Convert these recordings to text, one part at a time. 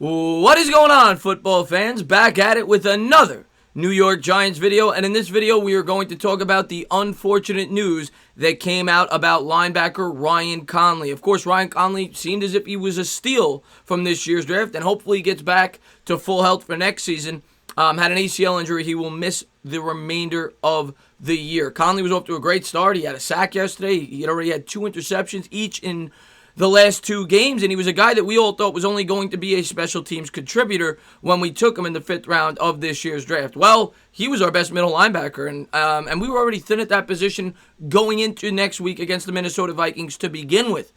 What is going on, football fans? Back at it with another New York Giants video, and in this video we are going to talk about the unfortunate news that came out about linebacker Ryan Connelly. Of course, Ryan Connelly seemed as if he was a steal from this year's draft, and hopefully he gets back to full health for next season. Had an ACL injury. He will miss the remainder of the year. Connelly was off to a great start. He had a sack yesterday. He had already had 2 interceptions, each in the last 2 games, and he was a guy that we all thought was only going to be a special teams contributor when we took him in the 5th round of this year's draft. Well, he was our best middle linebacker, and we were already thin at that position going into next week against the Minnesota Vikings to begin with.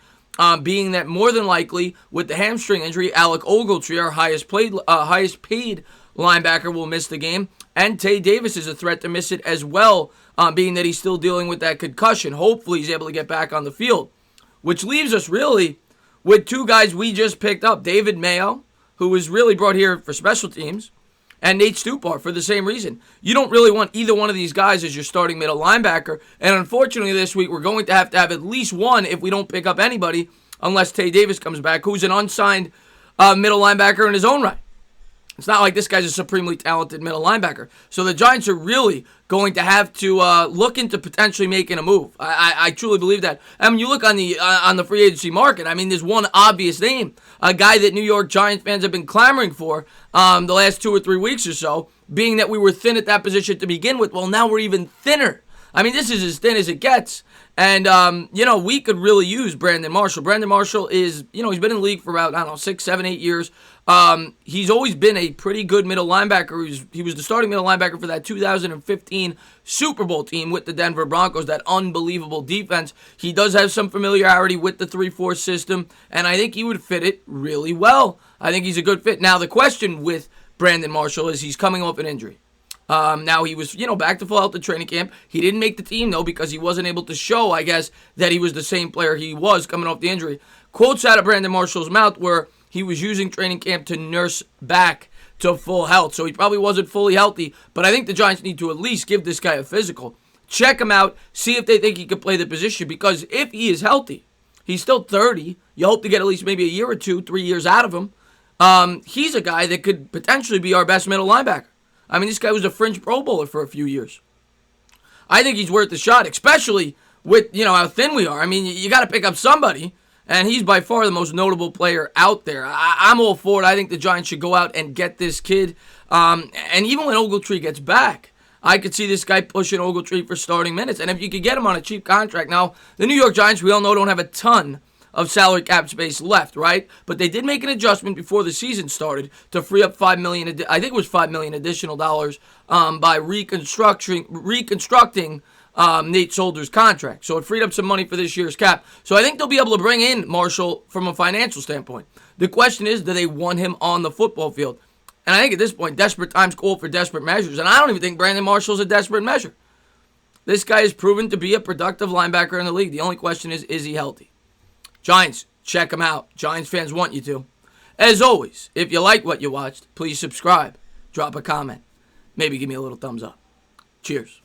Being that more than likely, with the hamstring injury, Alec Ogletree, our highest paid linebacker, will miss the game, and Tay Davis is a threat to miss it as well, being that he's still dealing with that concussion. Hopefully he's able to get back on the field. Which leaves us really with 2 guys we just picked up. David Mayo, who was really brought here for special teams, and Nate Stupar for the same reason. You don't really want either one of these guys as your starting middle linebacker. And unfortunately this week we're going to have at least one if we don't pick up anybody, unless Tay Davis comes back, who's an unsigned middle linebacker in his own right. It's not like this guy's a supremely talented middle linebacker. So the Giants are really going to have to look into potentially making a move. I truly believe that. I mean, you look on the free agency market. I mean, there's one obvious name, a guy that New York Giants fans have been clamoring for the last 2 or 3 weeks or so, being that we were thin at that position to begin with. Well, now we're even thinner. I mean, this is as thin as it gets. And, we could really use Brandon Marshall. Brandon Marshall is, he's been in the league for about, 6, 7, 8 years. He's always been a pretty good middle linebacker. He was the starting middle linebacker for that 2015 Super Bowl team with the Denver Broncos, that unbelievable defense. He does have some familiarity with the 3-4 system, and I think he would fit it really well. I think he's a good fit. Now, the question with Brandon Marshall is he's coming off an injury. Now, he was, back to full health at training camp. He didn't make the team, though, because he wasn't able to show, I guess, that he was the same player he was coming off the injury. Quotes out of Brandon Marshall's mouth were he was using training camp to nurse back to full health. So he probably wasn't fully healthy, but I think the Giants need to at least give this guy a physical. Check him out, see if they think he can play the position, because if he is healthy, he's still 30. You hope to get at least maybe a year or 2, 3 years out of him. He's a guy that could potentially be our best middle linebacker. I mean, this guy was a fringe Pro Bowler for a few years. I think he's worth the shot, especially with, how thin we are. I mean, you got to pick up somebody, and he's by far the most notable player out there. I'm all for it. I think the Giants should go out and get this kid. And even when Ogletree gets back, I could see this guy pushing Ogletree for starting minutes. And if you could get him on a cheap contract. Now, the New York Giants, we all know, don't have a ton of salary cap space left, right? But they did make an adjustment before the season started to free up $5 million. I think it was $5 million additional dollars by reconstructing Nate Solder's contract. So it freed up some money for this year's cap. So I think they'll be able to bring in Marshall from a financial standpoint. The question is, do they want him on the football field? And I think at this point, desperate times call for desperate measures. And I don't even think Brandon Marshall's a desperate measure. This guy has proven to be a productive linebacker in the league. The only question is he healthy? Giants, check him out. Giants fans want you to. As always, if you like what you watched, please subscribe, drop a comment, maybe give me a little thumbs up. Cheers.